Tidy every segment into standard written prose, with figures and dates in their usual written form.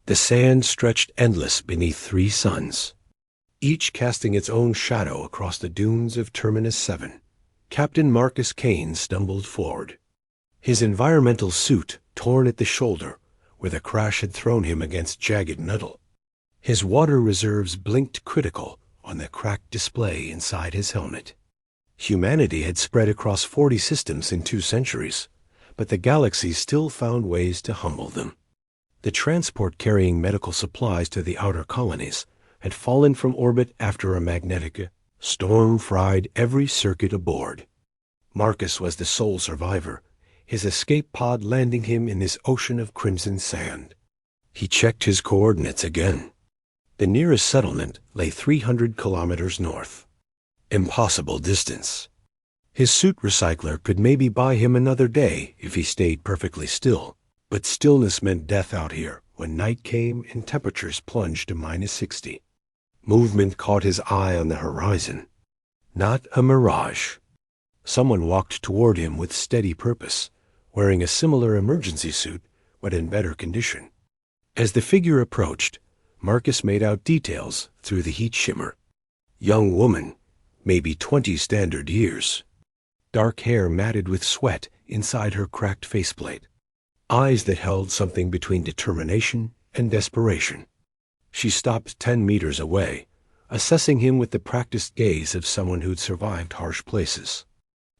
The sand stretched endless beneath 3 suns, each casting its own shadow across the dunes of Terminus 7. Captain Marcus Kane stumbled forward, his environmental suit torn at the shoulder where the crash had thrown him against jagged metal. His water reserves blinked critical on the cracked display inside his helmet. Humanity had spread across 40 systems in 2 centuries, but the galaxy still found ways to humble them. The transport carrying medical supplies to the outer colonies had fallen from orbit after a magnetic storm fried every circuit aboard. Marcus was the sole survivor, his escape pod landing him in this ocean of crimson sand. He checked his coordinates again. The nearest settlement lay 300 kilometers north. Impossible distance. His suit recycler could maybe buy him another day if he stayed perfectly still, but stillness meant death out here when night came and temperatures plunged to -60. Movement caught his eye on the horizon. Not a mirage. Someone walked toward him with steady purpose, wearing a similar emergency suit, but in better condition. As the figure approached, Marcus made out details through the heat shimmer. Young woman, maybe 20 standard years. Dark hair matted with sweat inside her cracked faceplate. Eyes that held something between determination and desperation. She stopped 10 meters away, assessing him with the practiced gaze of someone who'd survived harsh places.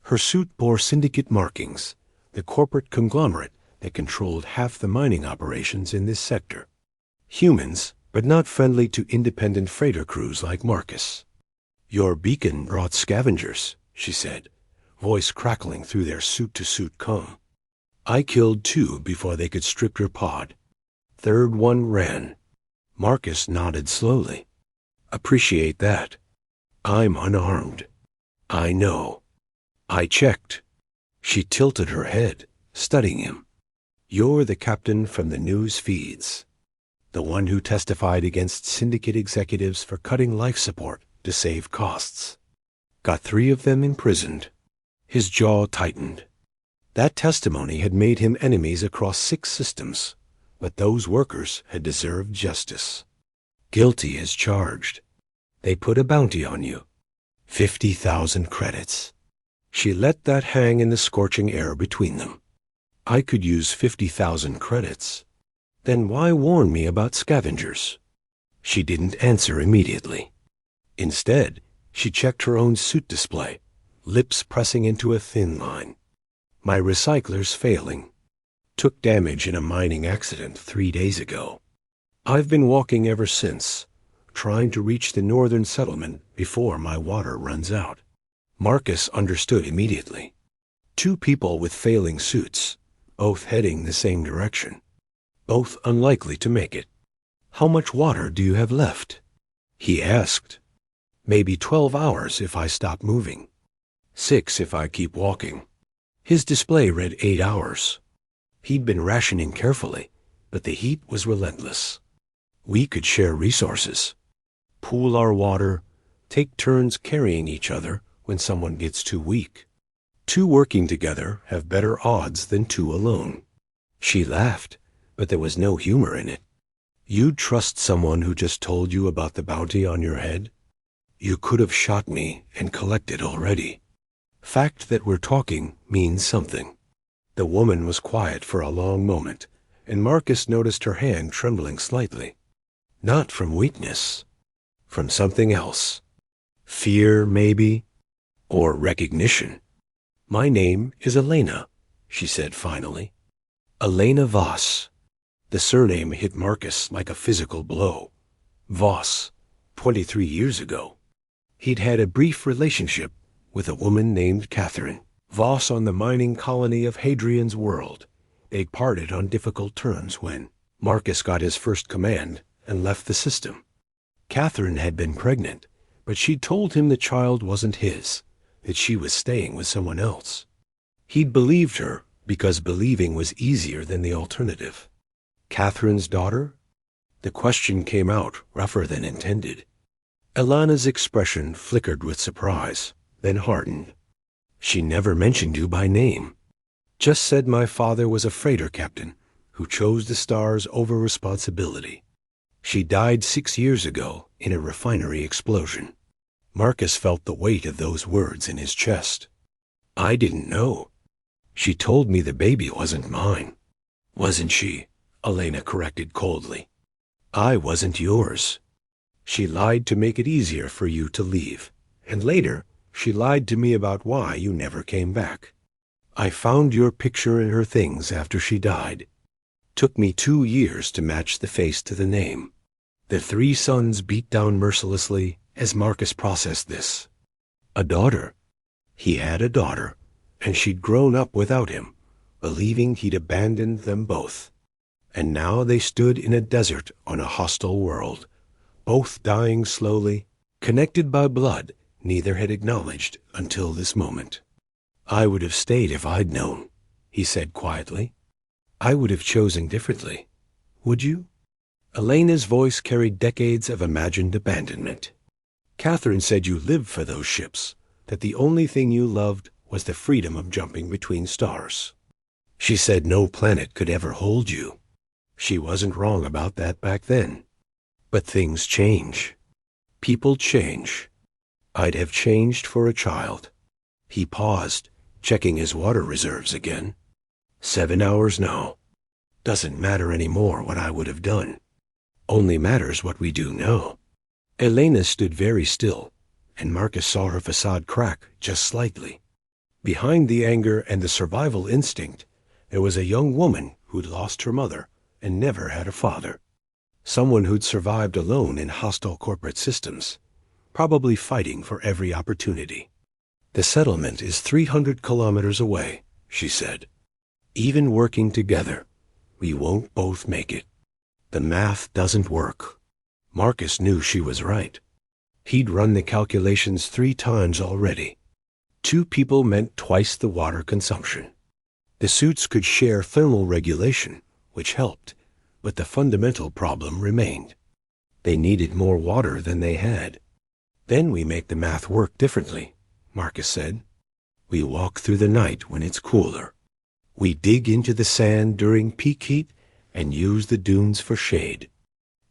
Her suit bore syndicate markings, the corporate conglomerate that controlled half the mining operations in this sector. Humans, but not friendly to independent freighter crews like Marcus. "Your beacon brought scavengers," she said, voice crackling through their suit-to-suit comm. "I killed 2 before they could strip your pod. 3rd one ran." Marcus nodded slowly. "Appreciate that. I'm unarmed." "I know." "I checked." She tilted her head, studying him. "You're the captain from the news feeds. The one who testified against syndicate executives for cutting life support to save costs. Got 3 of them imprisoned." His jaw tightened. That testimony had made him enemies across 6 systems, but those workers had deserved justice. "Guilty as charged. They put a bounty on you. 50,000 credits." She let that hang in the scorching air between them. "I could use 50,000 credits. Then why warn me about scavengers?" She didn't answer immediately. Instead, she checked her own suit display, lips pressing into a thin line. "My recycler's failing. Took damage in a mining accident 3 days ago. I've been walking ever since, trying to reach the northern settlement before my water runs out." Marcus understood immediately. 2 people with failing suits, both heading the same direction. Both unlikely to make it. "How much water do you have left?" he asked. "Maybe 12 hours if I stop moving. 6 if I keep walking." His display read 8 hours. He'd been rationing carefully, but the heat was relentless. "We could share resources. Pool our water, take turns carrying each other when someone gets too weak. 2 working together have better odds than 2 alone." She laughed, but there was no humor in it. "You'd trust someone who just told you about the bounty on your head? You could have shot me and collected already. Fact that we're talking means something." The woman was quiet for a long moment, and Marcus noticed her hand trembling slightly. Not from weakness. From something else. Fear, maybe? Or recognition. "My name is Elena," she said finally. "Elena Voss." The surname hit Marcus like a physical blow. Voss, 23 years ago. He'd had a brief relationship with a woman named Catherine Voss on the mining colony of Hadrian's World. They'd parted on difficult terms when Marcus got his first command and left the system. Catherine had been pregnant, but she'd told him the child wasn't his, that she was staying with someone else. He'd believed her because believing was easier than the alternative. Catherine's daughter? The question came out rougher than intended. Elena's expression flickered with surprise, then hardened. "She never mentioned you by name. Just said my father was a freighter captain who chose the stars over responsibility. She died 6 years ago in a refinery explosion. Marcus felt the weight of those words in his chest. I didn't know. She told me the baby wasn't mine. Wasn't she? Elena corrected coldly. I wasn't yours. She lied to make it easier for you to leave. And later, she lied to me about why you never came back. I found your picture in her things after she died. Took me 2 years to match the face to the name. The 3 sons beat down mercilessly as Marcus processed this. A daughter. He had a daughter, and she'd grown up without him, believing he'd abandoned them both. And now they stood in a desert on a hostile world, both dying slowly, connected by blood neither had acknowledged until this moment. I would have stayed if I'd known, he said quietly. I would have chosen differently. Would you? Elena's voice carried decades of imagined abandonment. Catherine said you lived for those ships, that the only thing you loved was the freedom of jumping between stars. She said no planet could ever hold you. She wasn't wrong about that back then. But things change. People change. I'd have changed for a child. He paused, checking his water reserves again. 7 hours now. Doesn't matter anymore what I would have done. Only matters what we do now. Elena stood very still, and Marcus saw her facade crack just slightly. Behind the anger and the survival instinct, there was a young woman who'd lost her mother and never had a father. Someone who'd survived alone in hostile corporate systems, probably fighting for every opportunity. The settlement is 300 kilometers away, she said. Even working together, we won't both make it. The math doesn't work. Marcus knew she was right. He'd run the calculations 3 times already. 2 people meant twice the water consumption. The suits could share thermal regulation, which helped, but the fundamental problem remained. They needed more water than they had. Then we make the math work differently, Marcus said. We walk through the night when it's cooler. We dig into the sand during peak heat and use the dunes for shade.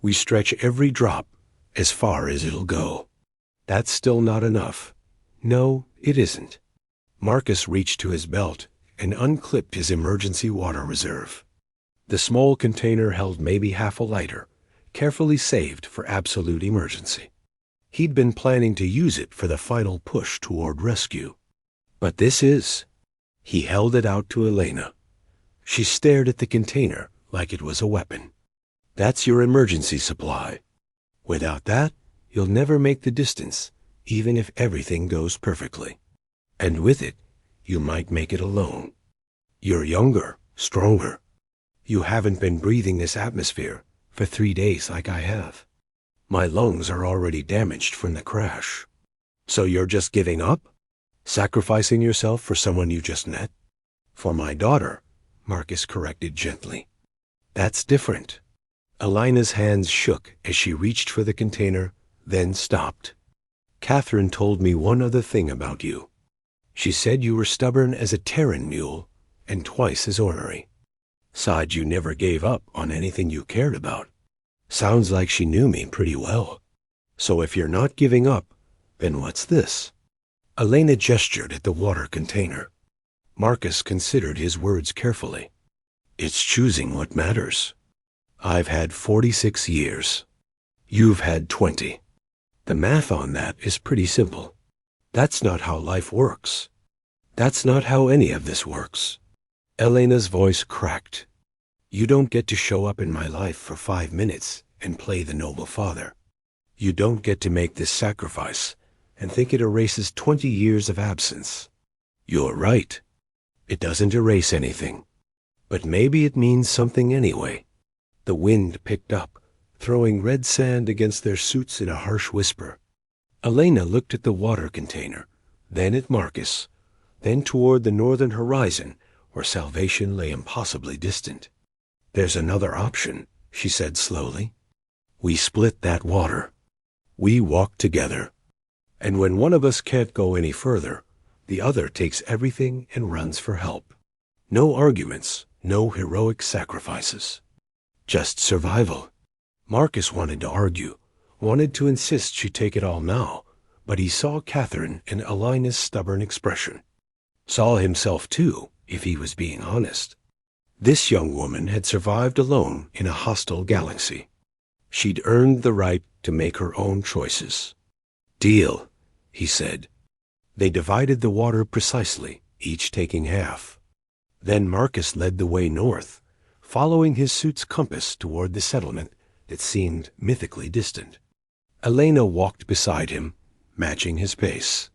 We stretch every drop as far as it'll go. That's still not enough. No, it isn't. Marcus reached to his belt and unclipped his emergency water reserve. The small container held maybe half a liter, carefully saved for absolute emergency. He'd been planning to use it for the final push toward rescue. But this is. He held it out to Elena. She stared at the container like it was a weapon. That's your emergency supply. Without that, you'll never make the distance, even if everything goes perfectly. And with it, you might make it alone. You're younger, stronger. You haven't been breathing this atmosphere for 3 days like I have. My lungs are already damaged from the crash. So you're just giving up? Sacrificing yourself for someone you just met? For my daughter, Marcus corrected gently. That's different. Elena's hands shook as she reached for the container, then stopped. Catherine told me one other thing about you. She said you were stubborn as a Terran mule and twice as ornery. Sighed you never gave up on anything you cared about. Sounds like she knew me pretty well. So if you're not giving up, then what's this? Elena gestured at the water container. Marcus considered his words carefully. It's choosing what matters. I've had 46 years. You've had 20. The math on that is pretty simple. That's not how life works. That's not how any of this works. Elena's voice cracked. You don't get to show up in my life for 5 minutes and play the noble father. You don't get to make this sacrifice and think it erases 20 years of absence. You're right. It doesn't erase anything. But maybe it means something anyway. The wind picked up, throwing red sand against their suits in a harsh whisper. Elena looked at the water container, then at Marcus, then toward the northern horizon, where salvation lay impossibly distant. There's another option, she said slowly. We split that water. We walk together. And when one of us can't go any further, the other takes everything and runs for help. No arguments, No heroic sacrifices. Just survival. Marcus wanted to argue, wanted to insist she take it all now, but he saw Catherine in Alina's stubborn expression. Saw himself too, if he was being honest. This young woman had survived alone in a hostile galaxy. She'd earned the right to make her own choices. Deal, he said. They divided the water precisely, each taking half. Then Marcus led the way north, following his suit's compass toward the settlement that seemed mythically distant. Elena walked beside him, matching his pace.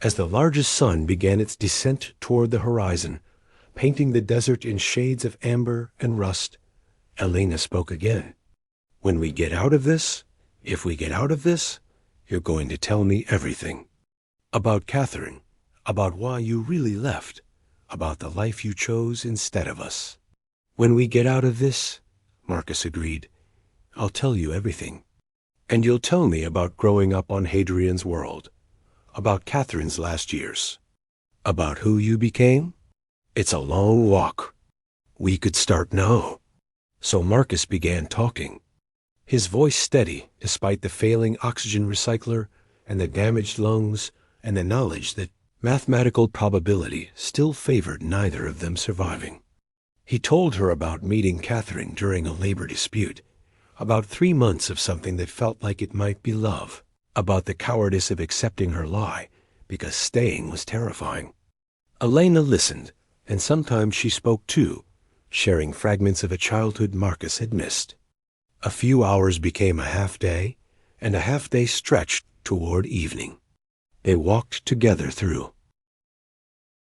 As the largest sun began its descent toward the horizon, painting the desert in shades of amber and rust, Elena spoke again. When we get out of this, if we get out of this, you're going to tell me everything. About Catherine, about why you really left, about the life you chose instead of us. When we get out of this, Marcus agreed, I'll tell you everything. And you'll tell me about growing up on Hadrian's world, about Catherine's last years, about who you became. It's a long walk. We could start now. So Marcus began talking, his voice steady despite the failing oxygen recycler and the damaged lungs and the knowledge that mathematical probability still favored neither of them surviving. He told her about meeting Catherine during a labor dispute, about 3 months of something that felt like it might be love, about the cowardice of accepting her lie because staying was terrifying. Elena listened, and sometimes she spoke too, sharing fragments of a childhood Marcus had missed. A few hours became a half day, and a half day stretched toward evening. They walked together through